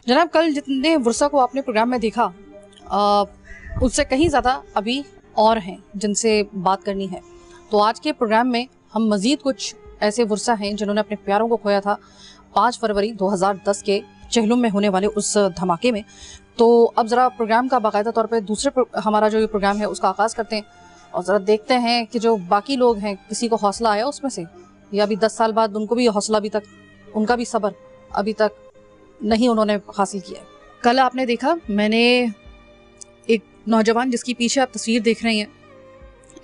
जनाब, कल जितने वर्षा को आपने प्रोग्राम में देखा उससे कहीं ज़्यादा अभी और हैं जिनसे बात करनी है। तो आज के प्रोग्राम में हम मज़ीद कुछ ऐसे वर्षा हैं जिन्होंने अपने प्यारों को खोया था 5 फरवरी 2010 के चेहलुम में होने वाले उस धमाके में। तो अब ज़रा प्रोग्राम का बाकायदा तौर पे दूसरे हमारा जो ये प्रोग्राम है उसका आगाज़ करते हैं और ज़रा देखते हैं कि जो बाकी लोग हैं किसी को हौसला आया उसमें से, या अभी 10 साल बाद उनको भी हौसला अभी तक, उनका भी सब्र अभी तक नहीं उन्होंने हासिल किया। कल आपने देखा, मैंने एक नौजवान जिसकी पीछे आप तस्वीर देख रहे हैं,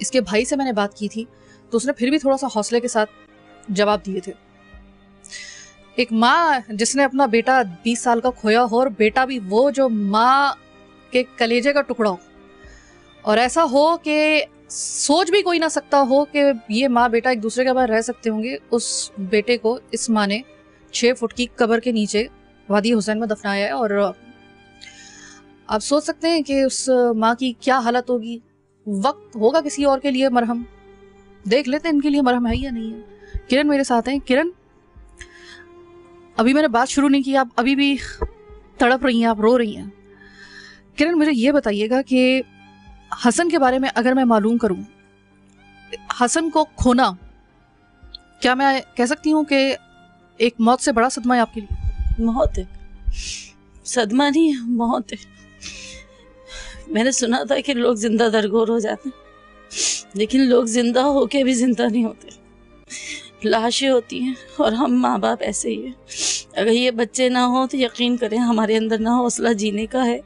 इसके भाई से मैंने बात की थी तो उसने फिर भी थोड़ा सा हौसले के साथ जवाब दिए थे। एक माँ जिसने अपना बेटा 20 साल का खोया हो, और बेटा भी वो जो माँ के कलेजे का टुकड़ा हो, और ऐसा हो कि सोच भी कोई ना सकता हो कि ये माँ बेटा एक दूसरे के बाद रह सकते होंगे। उस बेटे को इस माँ ने 6 फुट की कब्र के नीचे वादी हुसैन में दफनाया है। और आप सोच सकते हैं कि उस माँ की क्या हालत होगी। वक्त होगा किसी और के लिए मरहम, देख लेते हैं इनके लिए मरहम है या नहीं है। किरण मेरे साथ हैं। किरण, अभी मैंने बात शुरू नहीं की, आप अभी भी तड़प रही हैं, आप रो रही हैं। किरण, मुझे ये बताइएगा कि हसन के बारे में अगर मैं मालूम करूं, हसन को खोना, क्या मैं कह सकती हूँ कि एक मौत से बड़ा सदमा है आपके लिए? मौत है, सदमा नहीं है, मौत है। मैंने सुना था कि लोग जिंदा दरगोर हो जाते हैं, लेकिन लोग जिंदा होके भी जिंदा नहीं होते, लाशें होती हैं। और हम माँ बाप ऐसे ही हैं। अगर ये बच्चे ना हो तो यकीन करें हमारे अंदर ना हौसला जीने का है।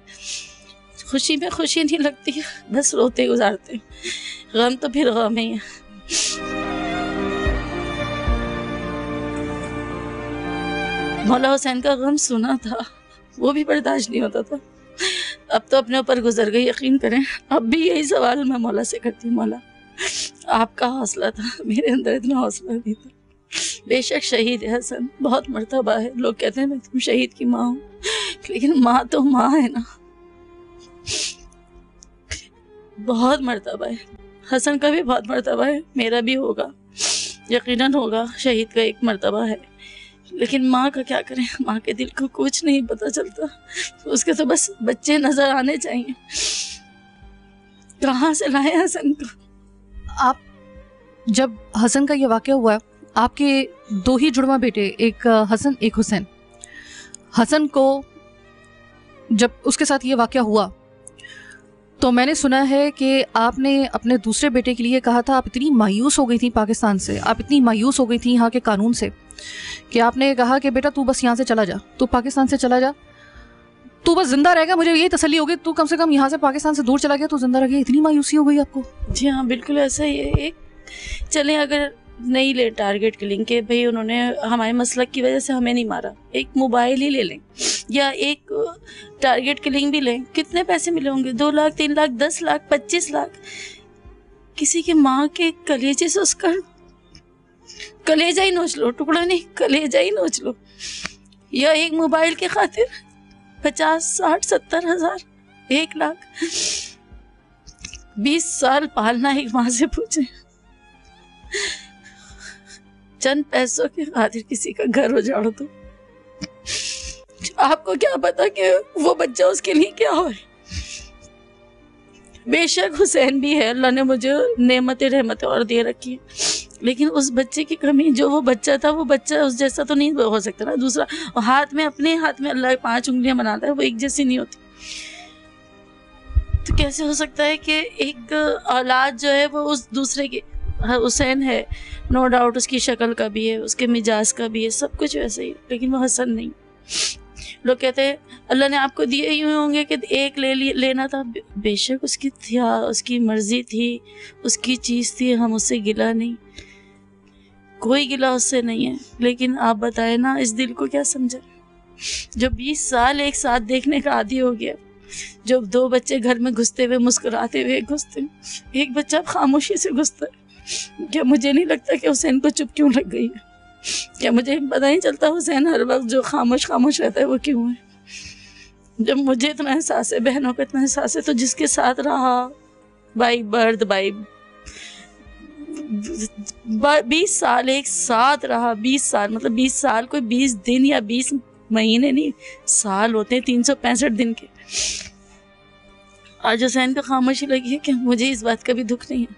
खुशी में खुशी नहीं लगती है, बस रोते गुजारते हैं। गम तो फिर गम ही है। मौला हुसैन का गम सुना था, वो भी बर्दाश्त नहीं होता था। अब तो अपने ऊपर गुजर गई, यकीन करें। अब भी यही सवाल मैं मौला से करती हूँ, मौला आपका हौसला था, मेरे अंदर इतना हौसला नहीं था। बेशक शहीद है हसन, बहुत मर्तबा है। लोग कहते हैं मैं तुम शहीद की माँ हूँ, लेकिन माँ तो माँ है ना। बहुत मर्तबा है, हसन का भी बहुत मर्तबा है, मेरा भी होगा, यकीनन होगा। शहीद का एक मर्तबा है, लेकिन माँ का क्या करें। माँ के दिल को कुछ नहीं पता चलता, उसके तो बस बच्चे नजर आने चाहिए। कहाँ से लाए हसन को? आप जब हसन का ये वाक़या हुआ, आपके 2 ही जुड़वा बेटे, एक हसन एक हुसैन, हसन को जब उसके साथ ये वाक़या हुआ तो मैंने सुना है कि आपने अपने दूसरे बेटे के लिए कहा था, आप इतनी मायूस हो गई थी पाकिस्तान से, आप इतनी मायूस हो गई थी यहाँ के कानून से, कि आपने कहा कि बेटा तू बस यहाँ से चला जा, तू पाकिस्तान से चला जा, तू बस जिंदा रहेगा, मुझे यही तसल्ली होगी, तू कम से कम यहाँ से पाकिस्तान से दूर चला गया, तू जिंदा रह गया। इतनी मायूसी हो गई आपको? जी हाँ, बिल्कुल ऐसा ही है। एक चले अगर नहीं ले टारगेट किलिंग के, भाई उन्होंने हमारे मसलक की वजह से हमें नहीं मारा, एक मोबाइल ही ले लें या एक टारगेट किलिंग भी लें, कितने पैसे मिले होंगे? 2 लाख, 3 लाख, 10 लाख, 25 लाख। किसी की माँ के कलेजे से उसका कलेजा ही नोच लो, टुकड़ा नहीं, कलेजा ही नोच लो। या एक मोबाइल के खातिर 50, 60, 70 हज़ार, 1 लाख। 20 साल पालना एक माँ से पूछे, चंद पैसों के खातिर किसी का घर उजाड़ दो। आपको क्या पता कि वो बच्चा उसके लिए क्या हो। बेशक हुसैन भी है, अल्लाह ने मुझे नेमतें रहमतें और दे रखी है, लेकिन उस बच्चे की कमी, जो वो बच्चा था, वो बच्चा उस जैसा तो नहीं हो सकता ना। दूसरा हाथ में, अपने हाथ में अल्लाह 5 उंगलियां बनाता है, वो एक जैसी नहीं होती। तो कैसे हो सकता है कि एक औलाद जो है वो उस दूसरे की, हुसैन है नो डाउट, उसकी शक्ल का भी है, उसके मिजाज का भी है, सब कुछ वैसे ही, लेकिन वो हसन नहीं। लोग कहते हैं अल्लाह ने आपको दिए ही होंगे कि एक लेना था। बेशक उसकी थी, उसकी मर्जी थी, उसकी चीज़ थी, हम उससे गिला नहीं, कोई गिला उससे नहीं है। लेकिन आप बताएं ना, इस दिल को क्या समझे जो 20 साल एक साथ देखने का आदी हो गया, जो 2 बच्चे घर में घुसते हुए मुस्कुराते हुए घुसते, एक बच्चा खामोशी से घुसता है। क्या मुझे नहीं लगता कि हुसैन को चुप क्यों लग गई है? क्या मुझे पता नहीं चलता हुसैन हर वक्त जो खामोश खामोश रहता है वो क्यों है? जब मुझे इतना एहसास है, बहनों को इतना एहसास है, तो जिसके साथ रहा भाई बर्द, भाई 20 साल एक साथ रहा, 20 साल मतलब 20 साल कोई 20 दिन या 20 महीने नहीं, साल होते हैं 365 दिन के। आज हुसैन का खामोशी लगी है कि मुझे इस बात का भी दुख नहीं है,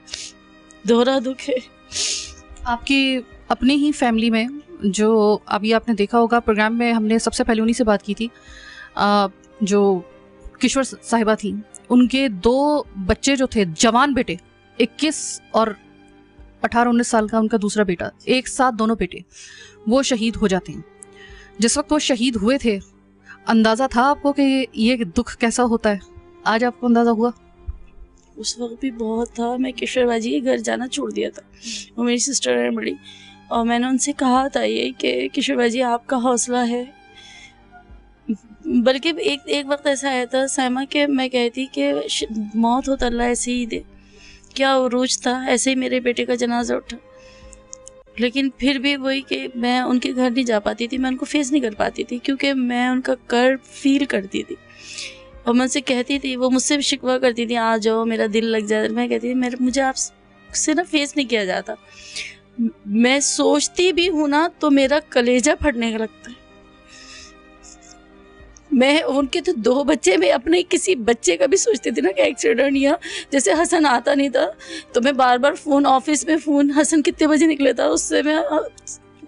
दोहरा दुख है। आपकी अपनी ही फैमिली में, जो अभी आपने देखा होगा प्रोग्राम में, हमने सबसे पहले उन्हीं से बात की थी, जो किशोर साहिबा थी, उनके 2 बच्चे जो थे, जवान बेटे, 21 और 18-19 साल का उनका दूसरा बेटा, एक साथ दोनों बेटे वो शहीद हो जाते हैं। जिस वक्त वो शहीद हुए थे, अंदाज़ा था आपको कि ये दुख कैसा होता है? आज आपको अंदाज़ा हुआ? उस वक्त भी बहुत था। मैं किशोर बाजी के घर जाना छोड़ दिया था, वो मेरी सिस्टर है बड़ी, और मैंने उनसे कहा था ये कि किशोर बाजी आपका हौसला है। बल्कि एक वक्त ऐसा आया था साइमा के मैं कहती कि मौत हो तो अल्लाह ऐसे ही दे, क्या उरूज था, ऐसे ही मेरे बेटे का जनाजा उठा। लेकिन फिर भी वही कि मैं उनके घर नहीं जा पाती थी, मैं उनको फेस नहीं कर पाती थी, क्योंकि मैं उनका कर्ब फील करती थी। और मैं उनसे कहती थी, वो मुझसे भी शिकवा करती थी, आ जाओ मेरा दिल लग जाए। मैं कहती थी मुझे आपसे ना फेस नहीं किया जाता। मैं सोचती भी हूँ ना तो मेरा कलेजा फटने का लगता है। मैं उनके तो 2 बच्चे, मैं अपने किसी बच्चे का भी सोचती थी ना कि एक्सीडेंट, या जैसे हसन आता नहीं था तो मैं बार बार फ़ोन, ऑफिस में फ़ोन, हसन कितने बजे निकले था, उससे मैं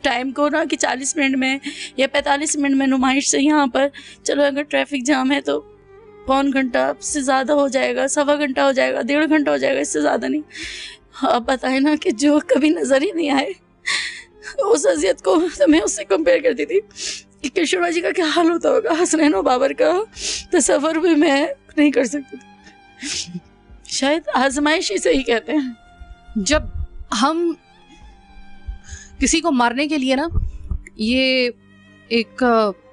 टाइम को ना कि 40 मिनट में या 45 मिनट में नुमाइश से यहाँ पर, चलो अगर ट्रैफिक जाम है तो पौन घंटा से ज़्यादा हो जाएगा, सवा घंटा हो जाएगा, 1.5 घंटा हो जाएगा, इससे ज़्यादा नहीं। अब बताए ना कि जो कभी नज़र ही नहीं आए उस अजियत को तो मैं उससे कंपेयर करती थी कि किशोर बाजी का क्या हाल होता होगा। हसनैन और बाबर का तस्वर भी मैं नहीं कर सकती थी। शायद आजमाइश ही सही कहते हैं। जब हम किसी को मारने के लिए ना, ये एक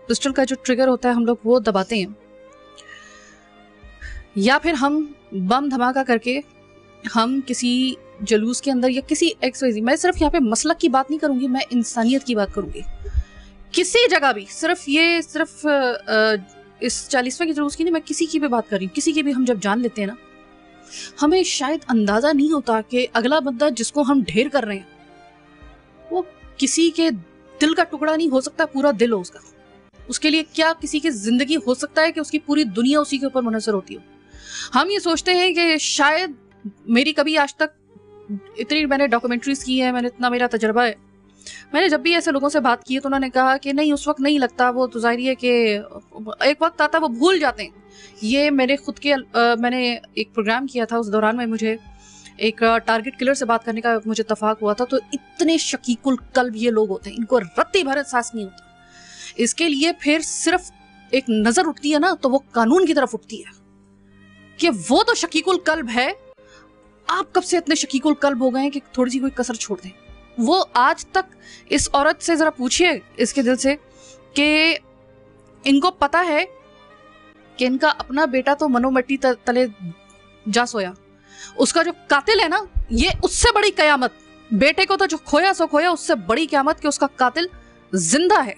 पिस्टल का जो ट्रिगर होता है हम लोग वो दबाते हैं, या फिर हम बम धमाका करके हम किसी जुलूस के अंदर या किसी एक्सवाइजी, मैं सिर्फ यहाँ पे मसलक की बात नहीं करूंगी, मैं इंसानियत की बात करूंगी। किसी जगह भी सिर्फ इस 40वें के जुलूस की नहीं, मैं किसी की भी बात कर रही हूँ, किसी की भी हम जब जान लेते हैं ना, हमें शायद अंदाजा नहीं होता कि अगला बंदा जिसको हम ढेर कर रहे हैं वो किसी के दिल का टुकड़ा नहीं हो सकता, पूरा दिल हो उसका। उसके लिए क्या किसी की जिंदगी हो सकता है कि उसकी पूरी दुनिया उसी के ऊपर मुनहसर होती हो। हम ये सोचते हैं कि शायद मेरी कभी आज तक इतनी मैंने डॉक्यूमेंट्रीज की है, मैंने इतना मेरा तजर्बा है, मैंने जब भी ऐसे लोगों से बात की है तो उन्होंने कहा कि नहीं उस वक्त नहीं लगता, वो तो जाहिर है कि एक वक्त आता वो भूल जाते हैं। ये मेरे खुद के मैंने एक प्रोग्राम किया था, उस दौरान में मुझे एक टारगेट किलर से बात करने का मुझे इत्तफाक हुआ था। तो इतने शकीकुल कल्ब ये लोग होते हैं, इनको रत्ती भर एहसास नहीं होता। इसके लिए फिर सिर्फ एक नजर उठती है ना तो वो कानून की तरफ उठती है कि वो तो शकीकुल कल्ब है, आप कब से इतने शकीकुल कल्ब हो गए हैं कि थोड़ी सी कोई कसर छोड़ दें। वो आज तक इस औरत से जरा पूछिए इसके दिल से कि इनको पता है कि इनका अपना बेटा तो मनोमट्टी तले जा सोया, उसका जो कातिल है ना, ये उससे बड़ी कयामत, बेटे को तो जो खोया सो खोया, उससे बड़ी कयामत कि उसका कातिल जिंदा है।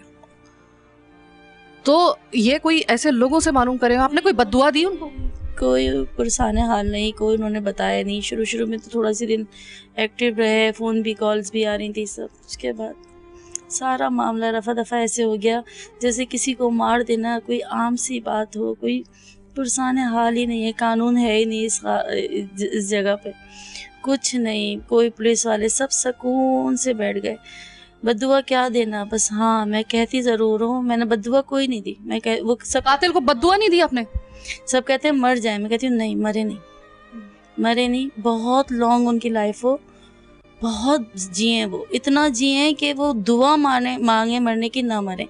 तो ये कोई ऐसे लोगों से मालूम करे, आपने कोई बद्दुआ दी उनको? कोई पुरसाने हाल नहीं, कोई उन्होंने बताया नहीं। शुरू में तो थोड़ा सी दिन एक्टिव रहे, फ़ोन भी, कॉल्स भी आ रही थी सब। उसके बाद सारा मामला रफा दफ़ा ऐसे हो गया जैसे किसी को मार देना कोई आम सी बात हो। कोई पुरसाने हाल ही नहीं है, कानून है ही नहीं इस जगह पे, कुछ नहीं। कोई पुलिस वाले सब सुकून से बैठ गए। बद्दुआ क्या देना, बस हाँ मैं कहती ज़रूर हूँ, मैंने बद्दुआ कोई नहीं दी। वो सब कातिल को बद्दुआ नहीं दी आपने? सब कहते हैं मर जाए, मैं कहती हूँ नहीं, मरे नहीं। बहुत लॉन्ग उनकी लाइफ हो, बहुत जिए वो, इतना जिए कि वो दुआ मांगे मरने की, ना मरे,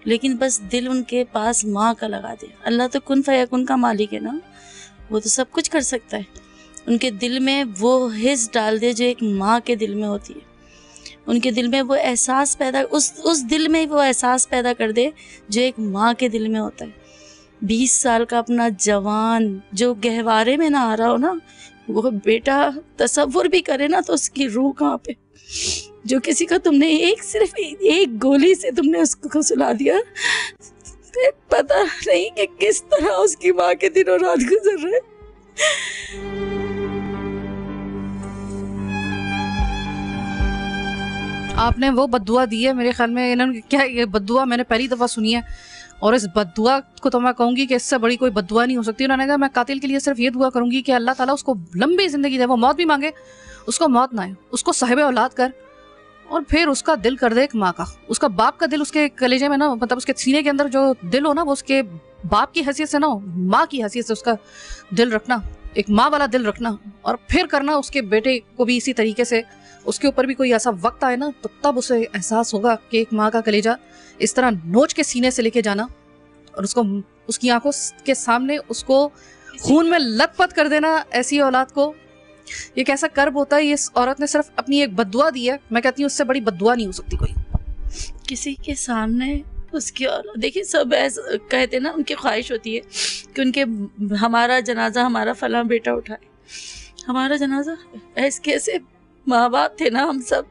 लेकिन बस दिल उनके पास माँ का लगा दे। अल्लाह तो कुन फयकुन का मालिक है ना, वो तो सब कुछ कर सकता है। उनके दिल में वो हिस्स डाल दे जो एक माँ के दिल में होती है। उनके दिल में वो एहसास पैदा, उस दिल में वो एहसास पैदा कर दे जो एक माँ के दिल में होता है। 20 साल का अपना जवान जो गहवारे में ना आ रहा हो ना, वो बेटा तसव्वुर भी करे ना तो उसकी रूह कहाँ पे। जो किसी का तुमने सिर्फ एक गोली से तुमने उसको सुला दिया, तो पता नहीं कि किस तरह उसकी माँ के दिनों रात गुजर रहे। आपने वो बद्दुआ दी है, मेरे ख्याल में इन्होंने क्या, ये बद्दुआ मैंने पहली दफ़ा सुनी है, और इस बद्दुआ को तो मैं कहूँगी कि इससे बड़ी कोई बद्दुआ नहीं हो सकती। उन्होंने कहा मैं कातिल के लिए सिर्फ ये दुआ करूँगी कि अल्लाह ताला उसको लंबी ज़िंदगी दे, वो मौत भी मांगे उसको मौत ना आए, उसको साहिब औलाद कर, और फिर उसका दिल कर दे एक माँ का, उसका बाप का दिल उसके कलेजे में ना, मतलब उसके सीने के अंदर जो दिल हो ना, वो उसके बाप की हैसियत से ना हो, माँ की हैसियत से उसका दिल रखना, एक माँ वाला दिल रखना, और फिर करना उसके बेटे को भी इसी तरीके से, उसके ऊपर भी कोई ऐसा वक्त आए ना, तो तब उसे एहसास होगा कि एक माँ का कलेजा इस तरह नोच के सीने से लेके जाना, और उसको उसकी आंखों के सामने उसको खून में लथपथ कर देना ऐसी औलाद को। ये कैसा कर्ब होता है। ये इस औरत ने सिर्फ अपनी एक बद्दुआ दी है, मैं कहती हूँ उससे बड़ी बद्दुआ नहीं हो सकती कोई। किसी के सामने उसकी, और देखिए सब ऐसा कहते हैं ना, उनकी ख्वाहिश होती है कि उनके हमारा जनाजा हमारा फलां बेटा उठाए, हमारा जनाजा। ऐसे कैसे माँ बाप थे ना हम सब,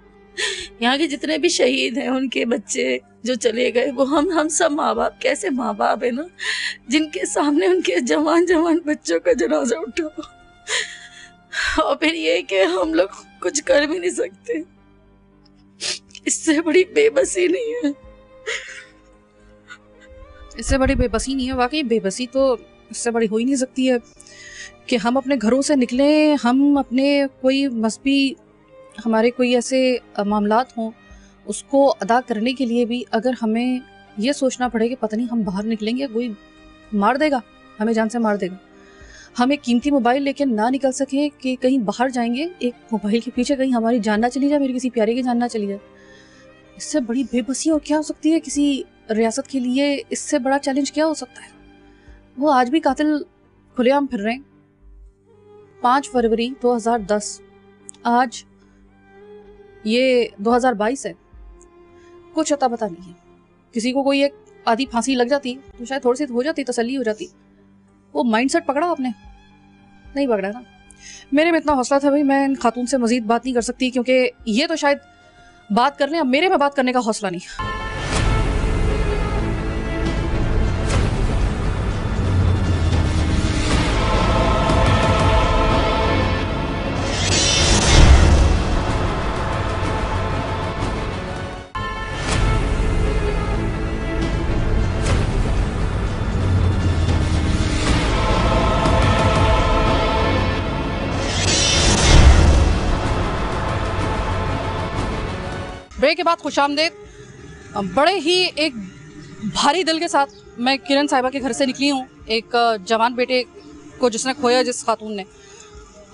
यहाँ के जितने भी शहीद हैं उनके बच्चे जो चले गए, वो हम सब माँ बाप, कैसे माँ बाप है ना जिनके सामने उनके जवान जवान बच्चों का जनाजा उठा, और फिर ये कि हम लोग कुछ कर भी नहीं सकते। इससे बड़ी बेबसी नहीं है, इससे बड़ी बेबसी नहीं है। वाकई बेबसी तो इससे बड़ी हो ही नहीं सकती है कि हम अपने घरों से निकलें, हम अपने कोई मजहबी, हमारे कोई ऐसे मामलात हों, उसको अदा करने के लिए भी अगर हमें ये सोचना पड़े कि पता नहीं हम बाहर निकलेंगे कोई मार देगा, हमें जान से मार देगा, हम एक कीमती मोबाइल लेके ना निकल सके कि कहीं बाहर जाएंगे, एक मोबाइल के पीछे कहीं हमारी जान ना चली जाए, मेरी किसी प्यारे की जान ना चली जाए, इससे बड़ी बेबसी और क्या हो सकती है किसी रियासत के लिए? इससे बड़ा चैलेंज क्या हो सकता है? वो आज भी कातिल खुलेआम फिर रहे हैं। 5 फरवरी 2010, आज ये 2022 है, कुछ अता पता नहीं है। किसी को कोई एक आधी फांसी लग जाती तो शायद थोड़ी सी हो जाती, तसल्ली हो जाती। वो माइंडसेट पकड़ा आपने? नहीं पकड़ा ना। मेरे में इतना हौसला था भाई, मैं इन खातून से मजीद बात नहीं कर सकती, क्योंकि ये तो शायद बात कर लें, अब मेरे में बात करने का हौसला नहीं। ब्रेक के बाद खुशामदेद। बड़े ही एक भारी दिल के साथ मैं किरण साहिबा के घर से निकली हूँ, एक जवान बेटे को जिसने खोया, जिस खातून ने।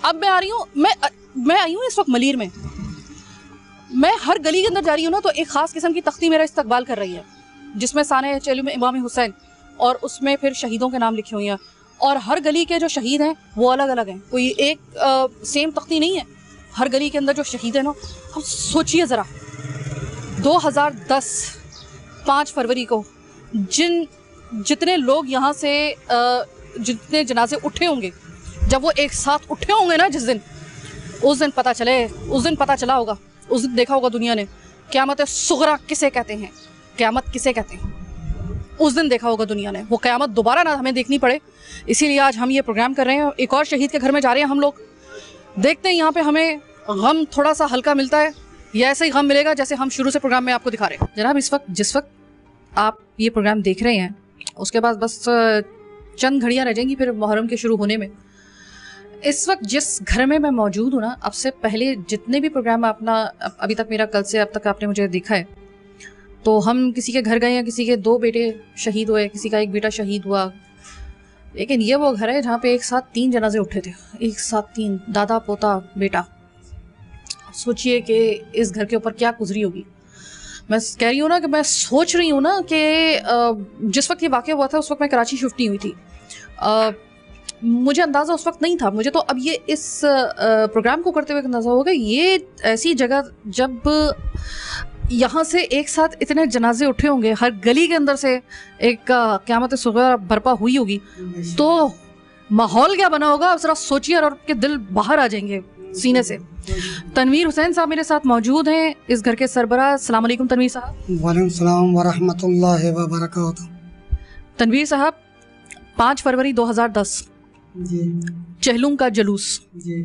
अब मैं आ रही हूँ, मैं आई हूँ इस वक्त मलीर में। मैं हर गली के अंदर जा रही हूँ ना, तो एक ख़ास किस्म की तख्ती मेरा इस्तकबाल कर रही है, जिसमें साने चेलू में इमाम हुसैन और उसमें फिर शहीदों के नाम लिखे हुए हैं, और हर गली के जो शहीद हैं वो अलग अलग हैं, कोई एक सेम तख्ती नहीं है। हर गली के अंदर जो शहीद है ना, हम सोचिए ज़रा 2010 5 फरवरी को जितने लोग यहाँ से जितने जनाजे उठे होंगे, जब वो एक साथ उठे होंगे ना जिस दिन, उस दिन पता चला होगा, उस दिन देखा होगा दुनिया ने क़यामत सुगरा किसे कहते हैं, क़यामत किसे कहते हैं, उस दिन देखा होगा दुनिया ने। वो क़यामत दोबारा ना हमें देखनी पड़े, इसीलिए आज हम ये प्रोग्राम कर रहे हैं। एक और शहीद के घर में जा रहे हैं हम लोग, देखते हैं यहाँ पे हमें गम थोड़ा सा हल्का मिलता है या ऐसे ही गम मिलेगा जैसे हम शुरू से प्रोग्राम में आपको दिखा रहे हैं। जनाब, जिस वक्त आप ये प्रोग्राम देख रहे हैं, उसके बाद बस चंद घड़ियाँ रह जाएंगी फिर मुहर्रम के शुरू होने में। इस वक्त जिस घर में मैं मौजूद हूँ ना, अब से पहले जितने भी प्रोग्राम अपना अभी तक मेरा कल से अब तक आपने मुझे देखा है, तो हम किसी के घर गए हैं, किसी के 2 बेटे शहीद हुए, किसी का 1 बेटा शहीद हुआ, लेकिन ये वो घर है जहाँ पे एक साथ 3 जनाजे उठे थे, एक साथ 3, दादा पोता बेटा। सोचिए कि इस घर के ऊपर क्या गुजरी होगी। मैं कह रही हूँ ना कि मैं सोच रही हूँ ना कि जिस वक्त ये वाक़या हुआ था उस वक्त मैं कराची शिफ्ट नहीं हुई थी। मुझे अंदाज़ा उस वक्त नहीं था, मुझे तो अब ये इस प्रोग्राम को करते हुए अंदाज़ा होगा, ये ऐसी जगह जब यहाँ से एक साथ इतने जनाजे उठे होंगे, हर गली के अंदर से एक क़यामत सुग़रा बर्पा हुई होगी, तो माहौल क्या बना होगा आप ज़रा सोचिए, और आपके दिल बाहर आ जाएंगे सीने से। तनवीर हुसैन साहब मेरे साथ मौजूद हैं, इस घर के सरबराह। अस्सलाम वालेकुम तनवीर साहब। वालेकुम सलाम व रहमतुल्लाहि व बरकातहू। तनवीर साहब, 5 फरवरी 2010 जी, चहलुम का जुलूस, जी,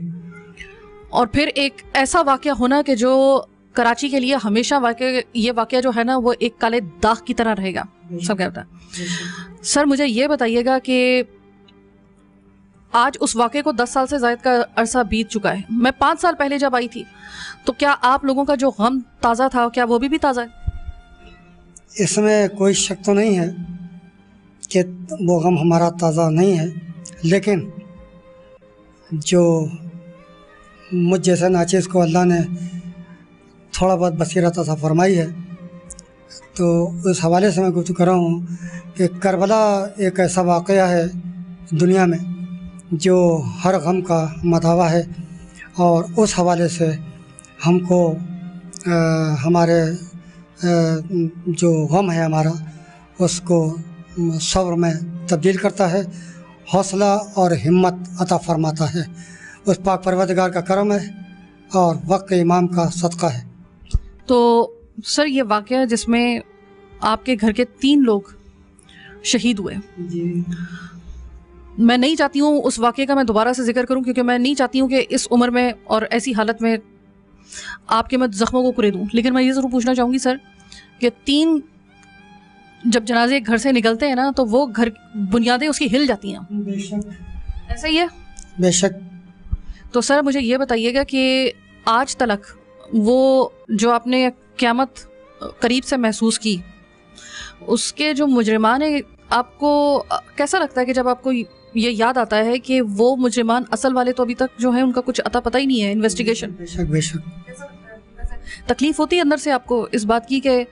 और फिर एक ऐसा वाक़या होना कि जो कराची के लिए हमेशा ये वाकया जो है ना वो एक काले दाग की तरह रहेगा, सब कहता है। सर मुझे ये बताइएगा कि आज उस वाकये को 10 साल से ज़ायद का अरसा बीत चुका है। मैं 5 साल पहले जब आई थी तो क्या आप लोगों का जो गम ताज़ा था क्या वो भी ताज़ा है? इसमें कोई शक तो नहीं है कि वो गम हमारा ताज़ा नहीं है, लेकिन जो मुझ जैसे नाचीज़ को अल्लाह ने थोड़ा बहुत बसीरत अता फरमाई है, तो उस हवाले से मैं गुफ्तगू कर रहा हूँ कि करबला एक ऐसा वाक़या है दुनिया में जो हर गम का मदावा है, और उस हवाले से हमको हमारे जो गम है हमारा उसको सब्र में तब्दील करता है, हौसला और हिम्मत अता फरमाता है। उस पाक परवरदिगार का करम है और वक्त के इमाम का सदका है। तो सर ये वाकया जिसमें आपके घर के 3 लोग शहीद हुए जी, मैं नहीं चाहती हूँ उस वाकये का मैं दोबारा से जिक्र करूँ, क्योंकि मैं नहीं चाहती हूँ कि इस उम्र में और ऐसी हालत में आपके मैं ज़ख्मों को कुरेदूँ। लेकिन मैं ये ज़रूर पूछना चाहूँगी सर कि 3 जब जनाजे घर से निकलते हैं ना तो वो घर बुनियादें उसकी हिल जाती हैं, बेशक ऐसा ही है? बेशक। तो सर मुझे ये बताइएगा कि आज तक वो जो आपने क़यामत करीब से महसूस की, उसके जो मुजरिमान है, आपको कैसा लगता है कि जब आपको ये याद आता है कि वो मुजरिमान असल वाले तो अभी तक जो है उनका कुछ अता पता ही नहीं है, इन्वेस्टिगेशन? बेशक बेशक। तकलीफ होती है अंदर से आपको इस बात की कि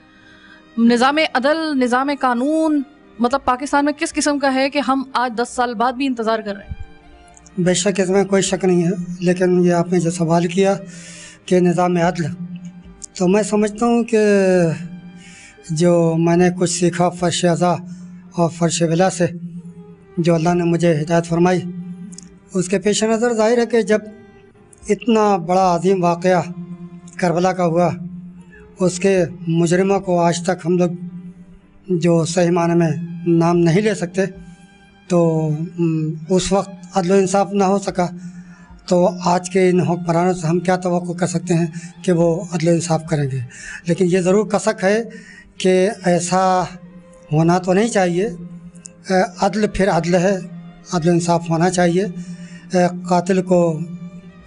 निज़ाम अदल, निज़ाम कानून मतलब पाकिस्तान में किस किस्म का है कि हम आज 10 साल बाद भी इंतज़ार कर रहे हैं? बेशक इसमें कोई शक नहीं है, लेकिन ये आपने जो सवाल किया कि निज़ाम अदल, तो मैं समझता हूँ कि जो मैंने कुछ सीखा फ़र्श अज़ा और फ़र्श विला से, जो अल्लाह ने मुझे हिदायत फरमाई, उसके पेश नज़र ज़ाहिर है कि जब इतना बड़ा अजीम वाक़या करबला का हुआ, उसके मुजरिमों को आज तक हम लोग जो सही माने में नाम नहीं ले सकते, तो उस वक्त अदल इंसाफ ना हो सका, तो आज के इन हुक्मरानों से हम क्या तवक्को कर सकते हैं कि वो अदल इंसाफ करेंगे। लेकिन ये ज़रूर कसक है कि ऐसा होना तो नहीं चाहिए। अदल फिर अदल है, अदल इंसाफ होना चाहिए। कातिल को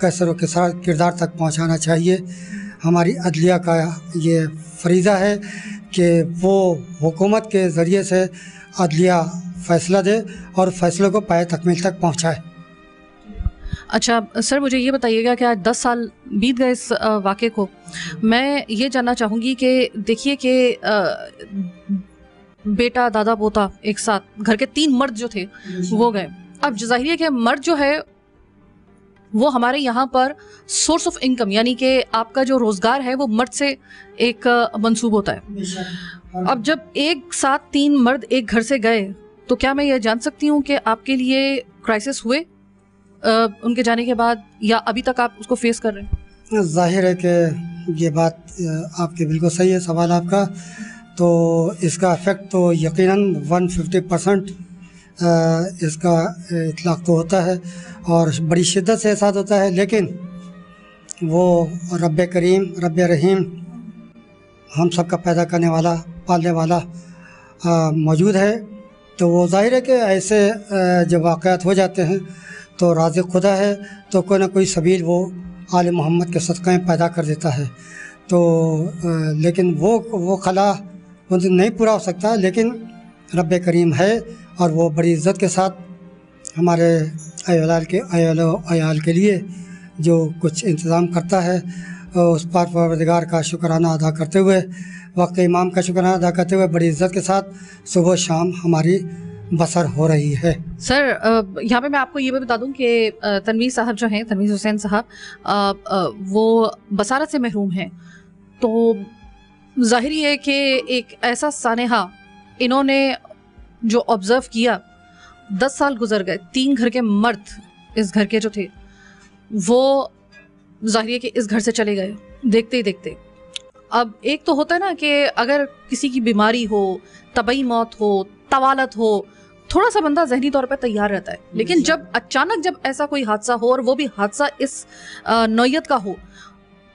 कैसर व किसार किरदार तक पहुंचाना चाहिए। हमारी अदलिया का ये फरीज़ा है कि वो हुकूमत के ज़रिए से अदलिया फ़ैसला दे और फ़ैसले को पाए तकमील तक पहुंचाए। अच्छा सर मुझे ये बताइएगा कि आज 10 साल बीत गए इस वाक़े को। मैं ये जानना चाहूँगी कि देखिए कि बेटा दादा पोता एक साथ, घर के 3 मर्द जो थे वो गए। अब ज़ाहिर है कि मर्द जो है वो हमारे यहाँ पर सोर्स ऑफ इनकम, यानी कि आपका जो रोज़गार है वो मर्द से एक मंसूब होता है। अब जब एक साथ 3 मर्द एक घर से गए तो क्या मैं ये जान सकती हूँ कि आपके लिए क्राइसिस हुए उनके जाने के बाद, या अभी तक आप उसको फेस कर रहे हैं? ज़ाहिर है कि ये बात आपकी बिल्कुल सही है, सवाल आपका। तो इसका इफ़ेक्ट तो यकीनन 150% इसका इतलाक़ तो होता है और बड़ी शिद्दत से एहसास होता है, लेकिन वो रब्बे करीम रब्बे रहीम हम सब का पैदा करने वाला, पालने वाला मौजूद है। तो वो ज़ाहिर है कि ऐसे जब वाक़यात हो जाते हैं तो राज़िक़ खुदा है, तो कोई ना कोई सबील वो आले मोहम्मद के सदक़े में पैदा कर देता है। तो लेकिन वो खला नहीं पूरा हो सकता, लेकिन रब्बे करीम है और वो बड़ी इज़्ज़त के साथ हमारे अयाल के लिए जो कुछ इंतज़ाम करता है, उस पाक परवरदिगार का शुक्राना अदा करते हुए, वक्त इमाम का शुक्राना अदा करते हुए बड़ी इज़्ज़त के साथ सुबह शाम हमारी बसर हो रही है। सर यहाँ पे मैं आपको ये भी बता दूं कि तनवीर साहब जो हैं, तनवीर हुसैन साहब, वो बसारत से महरूम हैं। तो ज़ाहिर है कि एक ऐसा सानेहा इन्होंने जो ऑब्ज़र्व किया, 10 साल गुजर गए, 3 घर के मर्द इस घर के जो थे वो ज़ाहिर है कि इस घर से चले गए देखते ही देखते। अब एक तो होता है ना कि अगर किसी की बीमारी हो, तबई मौत हो, तवालत हो, थोड़ा सा बंदा जहनी तौर पर तैयार रहता है, लेकिन जब अचानक जब ऐसा कोई हादसा हो और वो भी हादसा इस नौयत का हो,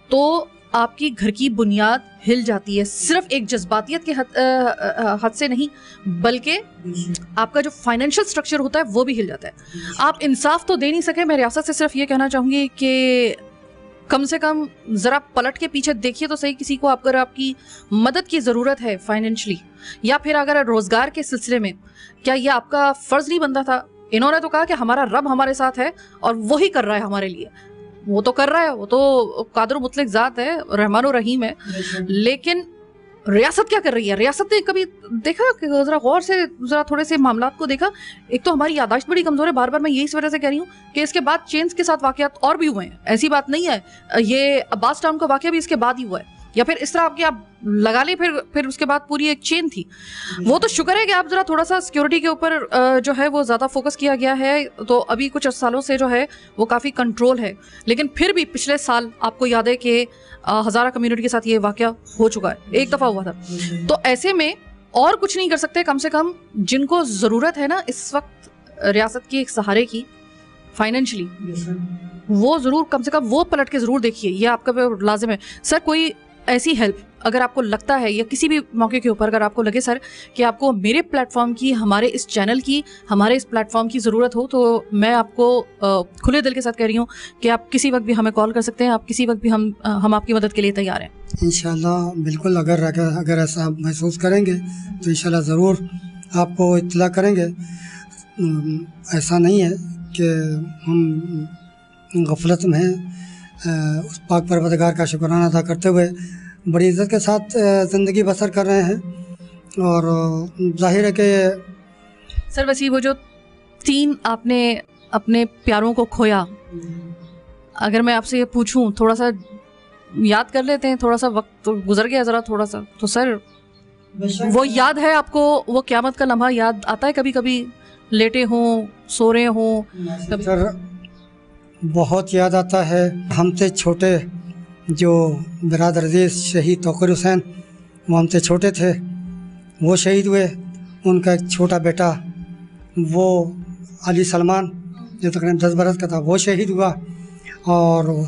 तो आपकी घर की बुनियाद हिल जाती है, सिर्फ एक जज्बातियत के हद से नहीं, बल्कि आपका जो फाइनेंशियल स्ट्रक्चर होता है वो भी हिल जाता है। आप इंसाफ तो दे नहीं सके। मैं रियासत से सिर्फ ये कहना चाहूँगी कि कम से कम ज़रा पलट के पीछे देखिए तो सही, किसी को अगर आपकी मदद की ज़रूरत है फाइनेंशली, या फिर अगर रोज़गार के सिलसिले में, क्या ये आपका फ़र्ज़ नहीं बनता था? इन्होंने तो कहा कि हमारा रब हमारे साथ है और वही कर रहा है हमारे लिए। वो तो कर रहा है, वो तो कादिर मुतलक ज़ात है, रहमान और रहीम है, लेकिन रियासत क्या कर रही है? रियासत ने कभी देखा, जरा गौर से जरा थोड़े से मामलात को देखा? एक तो हमारी यादाश्त बड़ी कमज़ोर है, बार बार मैं यही इस वजह से कह रही हूँ कि इसके बाद चेंज के साथ वाक़यात और भी हुए हैं, ऐसी बात नहीं है। ये अब्बास टाउन का वाक़या भी इसके बाद ही हुआ है, या फिर इस तरह आपके आप लगा लें, फिर उसके बाद पूरी एक चेन थी। वो तो शुक्र है कि आप जरा थोड़ा सा सिक्योरिटी के ऊपर जो है वो ज़्यादा फोकस किया गया है, तो अभी कुछ सालों से जो है वो काफ़ी कंट्रोल है। लेकिन फिर भी पिछले साल आपको याद है कि हज़ारा कम्युनिटी के साथ ये वाक़या हो चुका है, एक दफ़ा हुआ था। तो ऐसे में और कुछ नहीं कर सकते, कम से कम जिनको ज़रूरत है ना इस वक्त रियासत की एक सहारे की फाइनेंशली, वो ज़रूर कम से कम वो पलट के ज़रूर देखिए, ये आपका लाजिम है। सर कोई ऐसी हेल्प अगर आपको लगता है, या किसी भी मौके के ऊपर अगर आपको लगे सर कि आपको मेरे प्लेटफॉर्म की, हमारे इस चैनल की, हमारे इस प्लेटफॉर्म की ज़रूरत हो, तो मैं आपको खुले दिल के साथ कह रही हूँ कि आप किसी वक्त भी हमें कॉल कर सकते हैं, आप किसी वक्त भी हम आपकी मदद के लिए तैयार हैं। इंशाल्लाह बिल्कुल, अगर ऐसा आप महसूस करेंगे तो इंशाल्लाह ज़रूर आपको इत्तला करेंगे। ऐसा नहीं है कि हम गफलत में हैं, उस पाक परवरदिगार का शुक्राना अदा करते हुए बड़ी इज़्ज़त के साथ ज़िंदगी बसर कर रहे हैं। और जाहिर है कि सर वैसे वो जो 3 आपने अपने प्यारों को खोया, अगर मैं आपसे ये पूछूं, थोड़ा सा याद कर लेते हैं, थोड़ा सा वक्त तो गुजर गया ज़रा थोड़ा सा, तो सर वो याद है आपको? वो क़यामत का लम्हा याद आता है कभी कभी, लेटे हों, सो रहे हों? सर बहुत याद आता है। हमसे छोटे जो बिरादर अजीज़ शहीद तौक़ीर हुसैन, वो हमसे छोटे थे, वो शहीद हुए। उनका एक छोटा बेटा वो अली सलमान जो तकरीबन 10 बरस का था, वो शहीद हुआ। और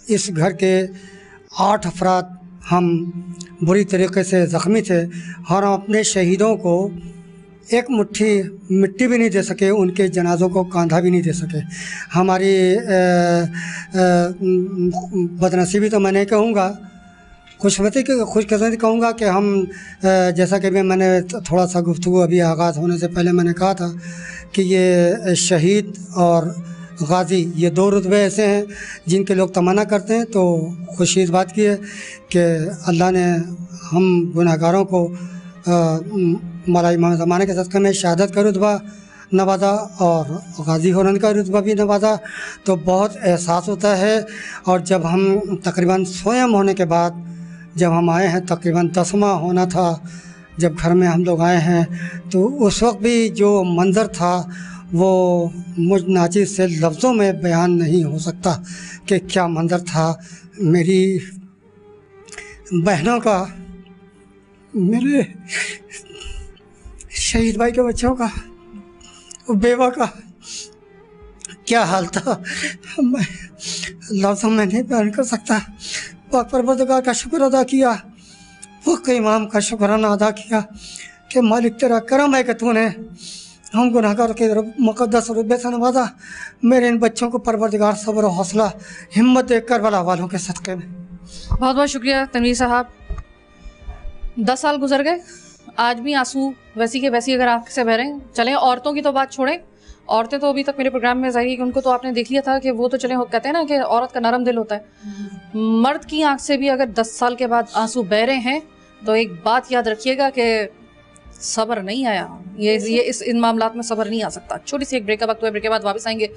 इस घर के 8 अफराद हम बुरी तरीके से ज़ख्मी थे, और हम अपने शहीदों को एक मुट्ठी मिट्टी भी नहीं दे सके, उनके जनाज़ों को कांधा भी नहीं दे सके। हमारी बदनसीबी तो मैं नहीं कहूँगा, खुशकिस्मती कहूँगा कि हम जैसा कि मैंने थोड़ा सा गुफ्तगू अभी आगाज़ होने से पहले मैंने कहा था कि ये शहीद और गाज़ी ये 2 रुतबे ऐसे हैं जिनके लोग तमन्ना करते हैं। तो खुशी इस बात की है कि अल्लाह ने हम गुनहगारों को मौला इमाम ज़माने के सदक़े में शहादत का रुतबा नवाजा और गाज़ी होने का रुतबा भी नवाजा, तो बहुत एहसास होता है। और जब हम तकरीबन स्वयं होने के बाद जब हम आए हैं, तकरीबन 10वां होना था जब घर में हम लोग आए हैं, तो उस वक्त भी जो मंज़र था वो मुझ नाचिज़ से लफ्ज़ों में बयान नहीं हो सकता कि क्या मंज़र था। मेरी बहनों का, मेरे शहीद भाई के बच्चों का, बेवा का क्या हाल था, मैं लफ्ज़ों में नहीं बयान कर सकता। पाक परवरदिगार का शुक्र अदा किया, वक्त इमाम का शुक्राना अदा किया कि मालिक तेरा करम है कि तूने हम गुनहगार के मुक़द्दस रुतबे से नवाजा। मेरे इन बच्चों को परवरदिगार सब्र और हौसला हिम्मत दे करबला वालों के सदक़े में। बहुत बहुत शुक्रिया तनवीर साहब। 10 साल गुजर गए, आज भी आंसू वैसी के वैसी अगर आँख से बह रहे हैं। चलें, औरतों की तो बात छोड़ें, औरतें तो अभी तक मेरे प्रोग्राम में जाहिर है कि उनको तो आपने देख लिया था कि वो तो चलें, कहते हैं ना कि औरत का नरम दिल होता है। मर्द की आंख से भी अगर 10 साल के बाद आंसू बह रहे हैं तो एक बात याद रखिएगा कि सब्र नहीं आया, ये इन मामलात में सब्र नहीं आ सकता। छोटी सी एक ब्रेक का वक्त हुआ, ब्रेक के बाद वापस आएंगे।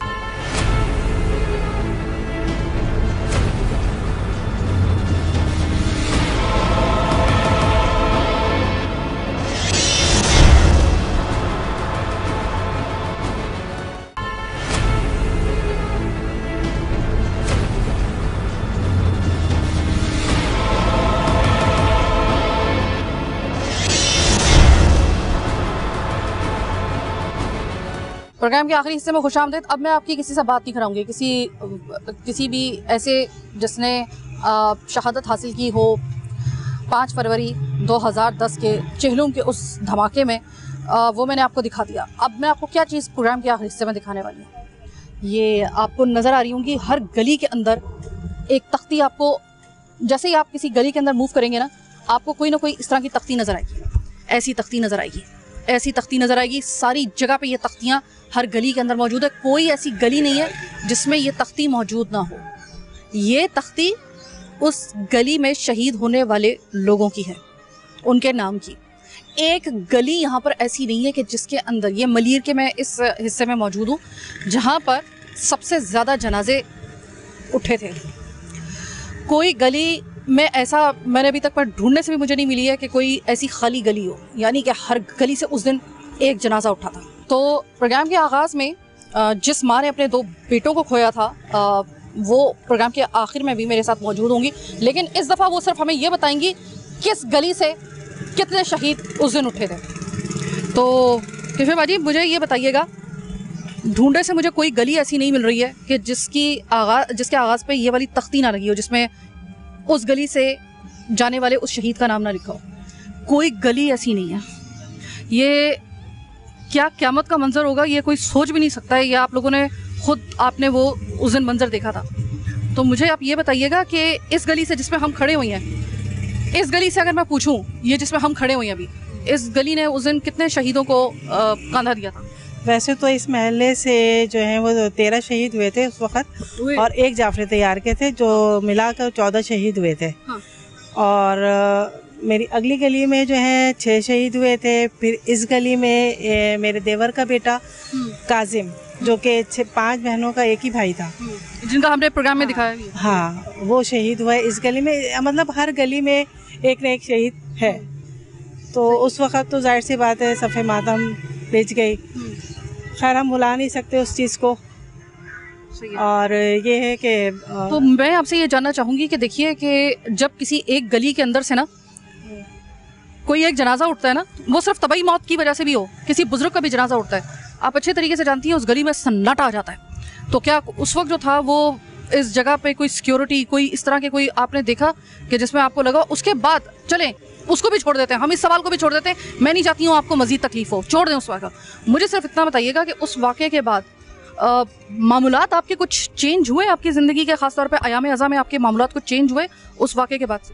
प्रोग्राम के आखिरी हिस्से में खुशामदीद। अब मैं आपकी किसी से बात नहीं कराऊंगी, किसी भी ऐसे जिसने शहादत हासिल की हो 5 फरवरी 2010 के चेहलुम के उस धमाके में, वो मैंने आपको दिखा दिया। अब मैं आपको क्या चीज़ प्रोग्राम के आखिरी हिस्से में दिखाने वाली हूँ। ये आपको नज़र आ रही होंगी, हर गली के अंदर एक तख्ती आपको, जैसे ही आप किसी गली के अंदर मूव करेंगे ना, आपको कोई ना कोई इस तरह की तख्ती नज़र आएगी, ऐसी तख्ती नज़र आएगी, ऐसी तख्ती नज़र आएगी। सारी जगह पे ये तख्तियाँ हर गली के अंदर मौजूद है। कोई ऐसी गली नहीं है जिसमें ये तख्ती मौजूद ना हो। ये तख्ती उस गली में शहीद होने वाले लोगों की है, उनके नाम की। एक गली यहाँ पर ऐसी नहीं है कि जिसके अंदर, ये मलीर के मैं इस हिस्से में मौजूद हूँ जहाँ पर सबसे ज़्यादा जनाजे उठे थे। कोई गली में ऐसा मैंने अभी तक पर ढूंढने से भी मुझे नहीं मिली है कि कोई ऐसी खाली गली हो, यानी कि हर गली से उस दिन एक जनाजा उठा था। तो प्रोग्राम के आगाज़ में जिस माँ ने अपने 2 बेटों को खोया था, वो प्रोग्राम के आखिर में भी मेरे साथ मौजूद होंगी, लेकिन इस दफ़ा वो सिर्फ हमें ये बताएंगी किस गली से कितने शहीद उस दिन उठे थे। तो किशोर बाजी, मुझे ये बताइएगा, ढूंढे से मुझे कोई गली ऐसी नहीं मिल रही है कि जिसके आगाज़ पे ये वाली तख्ती ना लगी हो, जिसमें उस गली से जाने वाले उस शहीद का नाम ना लिखा हो। कोई गली ऐसी नहीं है। ये क्या क़यामत का मंजर होगा, ये कोई सोच भी नहीं सकता है। या आप लोगों ने खुद, आपने वो उस दिन मंजर देखा था। तो मुझे आप ये बताइएगा कि इस गली से जिसमें हम खड़े हुए हैं, इस गली से अगर मैं पूछूं, ये जिसमें हम खड़े हुए हैं अभी, इस गली ने उस दिन कितने शहीदों को कंधा दिया था? वैसे तो इस महल्ले से जो है वो 13 शहीद हुए थे उस वक्त, और 1 जाफर तैयार के थे, जो मिलाकर 14 शहीद हुए थे। हाँ। और मेरी अगली गली में जो है 6 शहीद हुए थे। फिर इस गली में मेरे देवर का बेटा काजिम, जो कि 5 बहनों का एक ही भाई था, जिनका हमने प्रोग्राम में दिखाया भी। हाँ, वो शहीद हुआ है इस गली में। मतलब हर गली में एक न एक शहीद है। तो उस वक्त तो जाहिर सी बात है सफ़े मातम बिछ गई। खैर, हम भुला नहीं सकते उस चीज़ को। और ये है कि तो मैं आपसे ये जानना चाहूँगी कि देखिए कि जब किसी एक गली के अंदर से ना कोई एक जनाजा उठता है ना, वो सिर्फ तबाही मौत की वजह से भी हो, किसी बुजुर्ग का भी जनाजा उठता है, आप अच्छे तरीके से जानती हैं उस गली में सन्नाटा आ जाता है। तो क्या उस वक्त जो था वो इस जगह पे कोई सिक्योरिटी, कोई इस तरह के कोई आपने देखा कि जिसमें आपको लगा? उसके बाद चलें, उसको भी छोड़ देते हैं, हम इस सवाल को भी छोड़ देते हैं, मैं नहीं चाहती हूँ आपको मजीद तकलीफ हो, छोड़ दें उस वाक़ा। मुझे सिर्फ इतना बताइएगा कि उस वाक़े के बाद मामूलात आपके कुछ चेंज हुए आपकी ज़िंदगी के, ख़ासतौर पे आयाम अज़ा में आपके मामूलात कुछ चेंज हुए उस वाक़े के बाद से?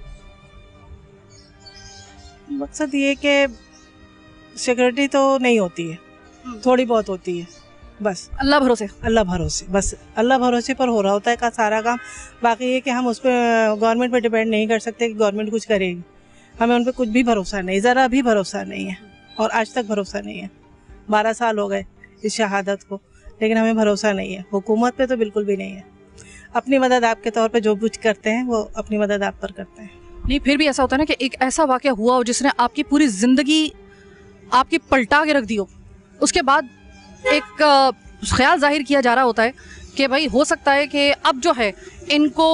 मकसद ये कि सिक्योरिटी तो नहीं होती है, थोड़ी बहुत होती है, बस अल्लाह भरोसे, अल्लाह भरोसे, बस अल्लाह भरोसे पर हो रहा होता है का सारा काम। बाकी ये कि हम उस पर गवर्नमेंट पर डिपेंड नहीं कर सकते कि गवर्नमेंट कुछ करेगी। हमें उन पर कुछ भी भरोसा नहीं, ज़रा भी भरोसा नहीं है, और आज तक भरोसा नहीं है। 12 साल हो गए इस शहादत को, लेकिन हमें भरोसा नहीं है। हुकूमत पे तो बिल्कुल भी नहीं है। अपनी मदद आपके तौर पे जो कुछ करते हैं वो अपनी मदद आप पर करते हैं। नहीं, फिर भी ऐसा होता है ना कि एक ऐसा वाक़या हुआ हो जिसने आपकी पूरी ज़िंदगी आपकी पलटा के रख दी हो, उसके बाद एक ख्याल जाहिर किया जा रहा होता है कि भाई हो सकता है कि अब जो है इनको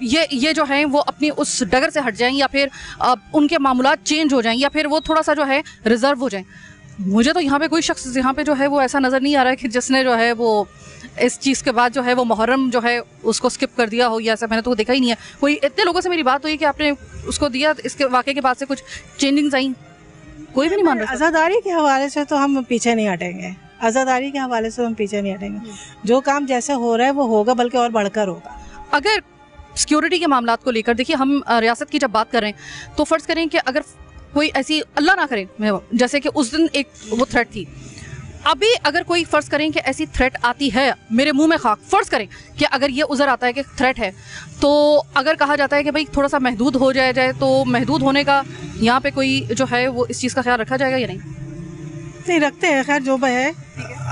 ये जो है वो अपनी उस डगर से हट जाएं, या फिर उनके मामूलात चेंज हो जाएं, या फिर वो थोड़ा सा जो है रिजर्व हो जाएं। मुझे तो यहाँ पे कोई शख्स यहाँ पे जो है वो ऐसा नज़र नहीं आ रहा है कि जिसने जो है वो इस चीज़ के बाद जो है वो मुहर्रम जो है उसको स्किप कर दिया हो, या ऐसा मैंने तो देखा ही नहीं है। कोई इतने लोगों से मेरी बात हुई कि आपने उसको दिया, इसके वाक़े के बाद से कुछ चेंजिंग्स आई, कोई भी नहीं मान रहा। आज़ादारी के हवाले से तो हम पीछे नहीं हटेंगे, आज़ादारी के हवाले से हम पीछे नहीं हटेंगे। जो काम जैसे हो रहा है वो होगा, बल्कि और बढ़कर होगा। अगर सिक्योरिटी के मामलात को लेकर देखिए, हम रियासत की जब बात कर रहे हैं तो फ़र्ज़ करें कि अगर कोई ऐसी, अल्लाह ना करे, जैसे कि उस दिन एक वो थ्रेट थी, अभी अगर कोई फ़र्ज़ करें कि ऐसी थ्रेट आती है, मेरे मुंह में खाक, फ़र्ज़ करें कि अगर ये उज़र आता है कि थ्रेट है, तो अगर कहा जाता है कि भाई थोड़ा सा महदूद हो जाए, तो महदूद होने का यहाँ पे कोई जो है वो इस चीज़ का ख्याल रखा जाएगा या नहीं? नहीं रखते हैं। खैर जो भी है,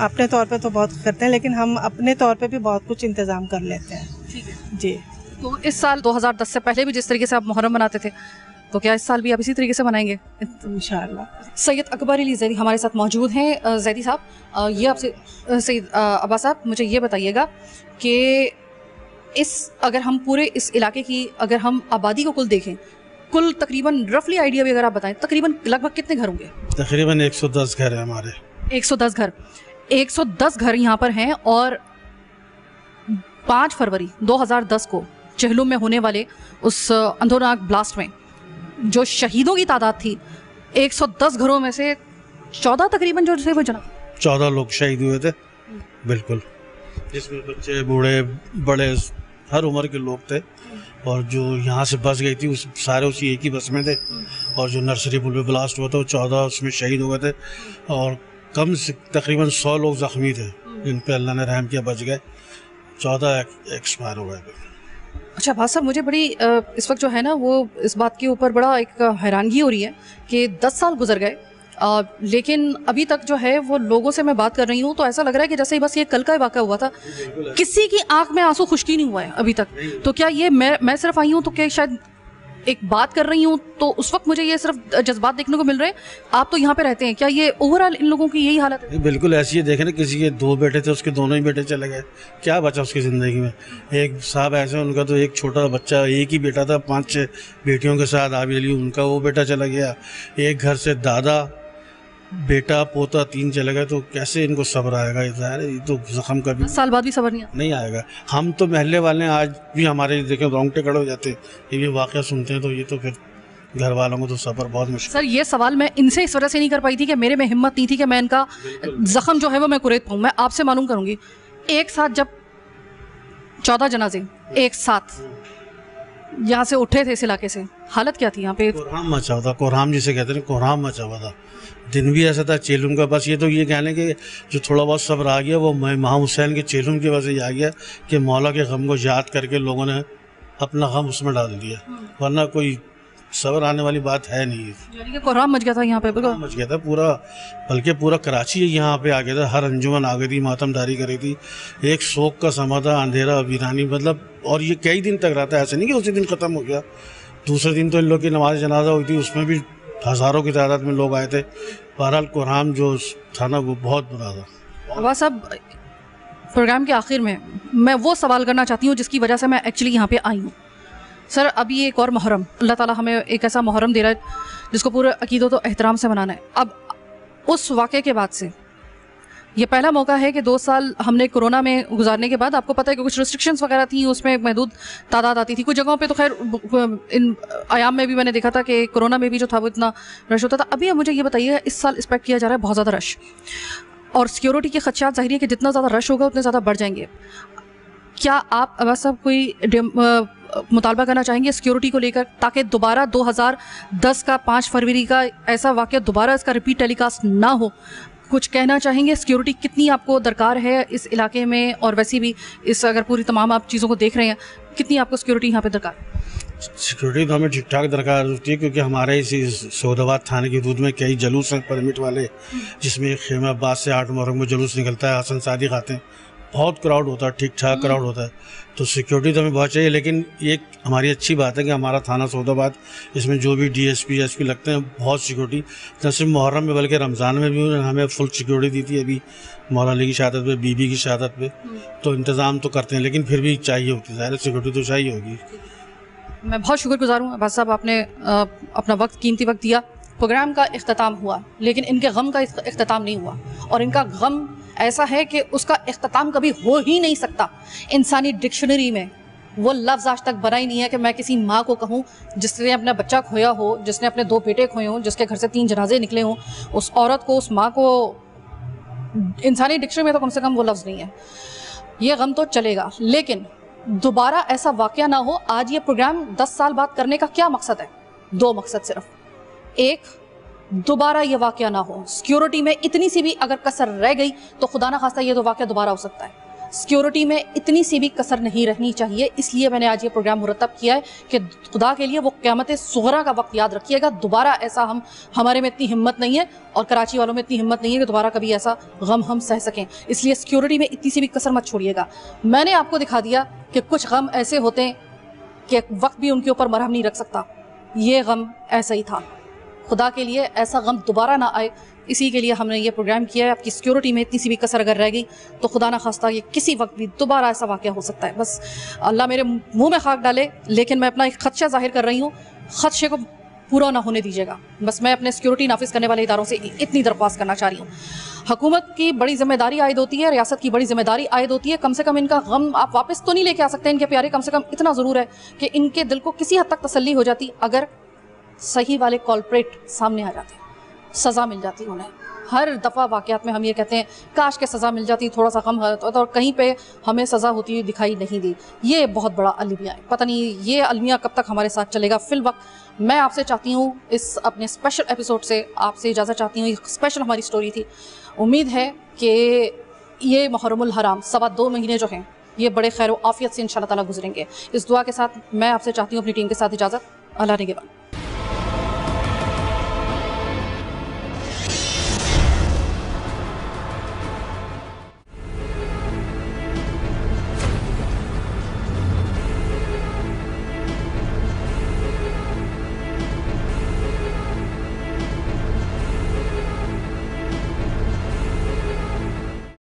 अपने तौर पे तो बहुत करते हैं, लेकिन हम अपने तौर पे भी बहुत कुछ इंतज़ाम कर लेते हैं। जी। तो इस साल 2010 से पहले भी जिस तरीके से आप मुहर्रम मनाते थे, तो क्या इस साल भी आप इसी तरीके से मनाएंगे? इंशाअल्लाह। सैयद अकबर अली ज़ैदी हमारे साथ मौजूद हैं। ज़ैदी साहब, ये आपसे, सैयद अब्बास साहब, मुझे ये बताइएगा कि अगर हम पूरे इस इलाके की, अगर हम आबादी को कुल देखें, कुल तकरीबन रफली आइडिया भी अगर आप बताएं, तकरीबन लगभग कितने घर होंगे? तकरीबन 110 घर है हमारे। 110 घर, 110 घर यहाँ पर हैं। और 5 फरवरी 2010 को चेहलुम में होने वाले उस अंधोनाग ब्लास्ट में जो शहीदों की तादाद थी, 110 घरों में से 14 तकरीबन जो थे वो जना 14 लोग शहीद हुए थे, बिल्कुल, जिसमें बच्चे, बूढ़े, बड़े, हर उम्र के लोग थे। और जो यहाँ से बस गई थी उस सारे उसी एक ही बस में थे। और जो नर्सरी पुल पे ब्लास्ट हुआ था वो 14 उसमें शहीद हुए थे और कम से तकरीबन 100 लोग ज़ख्मी थे, जिन पे अल्लाह ने रहम किया, बच गए। 14 एक्सपायर हो गए। अच्छा भाई साहब, मुझे बड़ी इस वक्त जो है ना वो इस बात के ऊपर बड़ा एक हैरानगी हो रही है कि 10 साल गुजर गए, लेकिन अभी तक जो है वो लोगों से मैं बात कर रही हूँ तो ऐसा लग रहा है कि जैसे ही बस ये कल का वाक़या हुआ था, किसी की आंख में आंसू खुश्की नहीं हुआ है अभी तक। तो क्या ये मैं सिर्फ आई हूँ तो क्या शायद एक बात कर रही हूँ तो उस वक्त मुझे ये सिर्फ जज्बात देखने को मिल रहे हैं? आप तो यहाँ पे रहते हैं, क्या ये ओवरऑल इन लोगों की यही हालत है? बिल्कुल ऐसी है। देखें ना, किसी के 2 बेटे थे, उसके दोनों ही बेटे चले गए, क्या बचा उसकी ज़िंदगी में? एक साहब ऐसे, उनका तो एक छोटा बच्चा, एक ही बेटा था, 5-6 बेटियों के साथ आबिद अली, उनका वो बेटा चला गया। एक घर से दादा, बेटा, पोता 3 चले गए। तो कैसे इनको सब्र आएगा? ये तो ज़ख्म कभी 10 साल बाद भी सब्र नहीं आएगा। हम तो महल्ले वाले आज भी हमारे देखें रोंगटे खड़े हो जाते हैं, ये भी वाक़या सुनते हैं तो ये तो फिर घर वालों को तो सब्र बहुत मुश्किल। सर, ये सवाल मैं इनसे इस वजह से नहीं कर पाई थी कि मेरे में हिम्मत नहीं थी कि मैं इनका जख्म जो है वो मैं कुरेद पाऊँ। मैं आपसे मालूम करूँगी, एक साथ जब 14 जनाजे एक साथ यहाँ से उठे थे इस इलाके से, हालत क्या थी यहाँ पे? कोहराम मचा हुआ था, कोहराम जिसे कहते हैं, कोहराम मचा हुआ था। दिन भी ऐसा था चेलुम का। बस ये तो ये कहने कि जो थोड़ा बहुत सब्र आ गया वो इमाम हुसैन के चेलुम की वजह से आ गया कि मौला के गम को याद करके लोगों ने अपना गम उसमें डाल दिया, वरना कोई सब्र आने वाली बात है नहीं। यानी कि कोहराम मच गया था यहाँ पे, मच गया था पूरा, बल्कि पूरा कराची यहाँ पे आ गया था। हर अंजुमन आ गई थी, मातमदारी करी थी, एक शोक का समा था, अंधेरा वीरानी, मतलब। और ये कई दिन तक रहा था, ऐसे नहीं कि उसी दिन ख़त्म हो गया। दूसरे दिन तो इन लोग की नमाज जनाजा हुई थी, उसमें भी हज़ारों की तादाद में लोग आए थे। बहरहाल कोहराम जो था ना वो बहुत बुरा था। अब्बास साहब, प्रोग्राम के आखिर में मैं वो सवाल करना चाहती हूँ जिसकी वजह से मैं एक्चुअली यहाँ पे आई हूँ। सर, अभी एक और मुहर्रम, अल्लाह ताला हमें एक ऐसा मुहर्रम दे रहा है जिसको पूरे अकीदत और एहतराम से मनाना है। अब उस वाक़े के बाद से ये पहला मौका है कि 2 साल हमने कोरोना में गुजारने के बाद, आपको पता है कि कुछ रिस्ट्रिक्शंस वगैरह थी, उसमें महदूद तादाद आती थी। कुछ जगहों पे तो खैर इन आयाम में भी मैंने देखा था कि कोरोना में भी जो था वो इतना रश होता था। अभी अब मुझे ये बताइए, इस साल एक्सपेक्ट किया जा रहा है बहुत ज़्यादा रश, और सिक्योरिटी के खदशात ज़ाहिर है कि जितना ज़्यादा रश होगा उतने ज़्यादा बढ़ जाएंगे। क्या आप अब्बास साहब कोई मुतालबा करना चाहेंगे सिक्योरिटी को लेकर, ताकि दोबारा 2010 का 5 फरवरी का ऐसा वाक़या दोबारा इसका रिपीट टेलीकास्ट ना हो? कुछ कहना चाहेंगे? सिक्योरिटी कितनी आपको दरकार है इस इलाके में, और वैसे भी इस अगर पूरी तमाम आप चीज़ों को देख रहे हैं, कितनी आपको सिक्योरिटी यहाँ पे दरकार है? सिक्योरिटी तो हमें ठीक ठाक दरकार होती है, क्योंकि हमारे इसी सौदाबाद थाने की हदूद में कई जुलूस हैं परमिट वाले, जिसमें खेमा अब्बास से 8 मुहर्रम में जुलूस निकलता है, हसन सादिक आते हैं, बहुत क्राउड होता है, ठीक ठाक क्राउड होता है। तो सिक्योरिटी तो हमें बहुत चाहिए। लेकिन एक हमारी अच्छी बात है कि हमारा थाना सौदाबाद, इसमें जो भी DSP SP लगते हैं, बहुत सिक्योरिटी, न सिर्फ मुहर्रम में बल्कि रमज़ान में भी उन्होंने हमें फुल सिक्योरिटी दी थी। अभी मौला अली की शहादत पे, बीबी की शहादत पे, तो इंतज़ाम तो करते हैं, लेकिन फिर भी चाहिए होती है, सिक्योरिटी तो चाहिए होगी। मैं बहुत शुक्रगुजार हूँ अब्बास साहब, आपने अपना वक्त, कीमती वक्त दिया। प्रोग्राम का इख्तिताम हुआ, लेकिन इनके गम का इख्तिताम नहीं हुआ, और इनका गम ऐसा है कि उसका इख्तिताम कभी हो ही नहीं सकता। इंसानी डिक्शनरी में वो लफ्ज़ आज तक बना ही नहीं है कि मैं किसी माँ को कहूँ जिसने अपना बच्चा खोया हो, जिसने अपने 2 बेटे खोए हों, जिसके घर से 3 जनाजे निकले हों, उस औरत को, उस माँ को, इंसानी डिक्शनरी में तो कम से कम वो लफ्ज़ नहीं है। ये गम तो चलेगा, लेकिन दोबारा ऐसा वाक़या ना हो। आज ये प्रोग्राम 10 साल बाद करने का क्या मकसद है? 2 मकसद सिर्फ। एक, दोबारा ये वाक़या ना हो। सिक्योरिटी में इतनी सी भी अगर कसर रह गई तो खुदा ना खास्ता ये तो वाक़या दोबारा हो सकता है। सिक्योरिटी में इतनी सी भी कसर नहीं रहनी चाहिए, इसलिए मैंने आज ये प्रोग्राम मुरतब किया है कि खुदा के लिए वो क़यामत सुग़रा का वक्त याद रखिएगा। दोबारा ऐसा हमारे में इतनी हिम्मत नहीं है, और कराची वालों में इतनी हिम्मत नहीं है कि दोबारा कभी ऐसा गम हम सह सकें। इसलिए सिक्योरिटी में इतनी सी भी कसर मत छोड़िएगा। मैंने आपको दिखा दिया कि कुछ गम ऐसे होते हैं कि वक्त भी उनके ऊपर मरहम नहीं रख सकता। ये गम ऐसा ही था। खुदा के लिए ऐसा गम दोबारा ना आए, इसी के लिए हमने ये प्रोग्राम किया है। आपकी सिक्योरिटी में इतनी सी भी कसर अगर रह गई तो खुदा ना खास्ता ये किसी वक्त भी दोबारा ऐसा वाक़या हो सकता है। बस अल्लाह मेरे मुंह में खाक डाले, लेकिन मैं अपना एक खदशा जाहिर कर रही हूँ। खदशे को पूरा ना होने दीजिएगा। बस मैं अपने सिक्योरिटी नाफिज करने वाले इदारों से इतनी दरख्वास्त करना चाह रही हूँ। हुकूमत की बड़ी जिम्मेदारी आयद होती है, रियासत की बड़ी जिम्मेदारी आयद होती है। कम से कम इनका गम आप वापस तो नहीं लेके आ सकते इनके प्यारे, कम से कम इतना ज़रूर है कि इनके दिल को किसी हद तक तसल्ली हो जाती अगर सही वाले कॉल्प्रेट सामने आ जाते, सज़ा मिल जाती उन्हें। हर दफ़ा वाक़यात में हम ये कहते हैं काश के सज़ा मिल जाती, थोड़ा सा कम होता, और कहीं पे हमें सज़ा होती हुई दिखाई नहीं दी। ये बहुत बड़ा अलमिया है, पता नहीं ये अलमिया कब तक हमारे साथ चलेगा। फिल वक्त मैं आपसे चाहती हूँ, इस अपने स्पेशल एपिसोड से आपसे इजाज़त चाहती हूँ। एक स्पेशल हमारी स्टोरी थी। उम्मीद है कि ये मुहर्रमुल हराम 2.25 महीने जो हैं ये बड़े खैर आफियत से इंशाअल्लाह ताला गुजरेंगे। इस दुआ के साथ मैं आपसे चाहती हूँ अपनी टीम के साथ इजाज़त। अल्लाह निगहबान।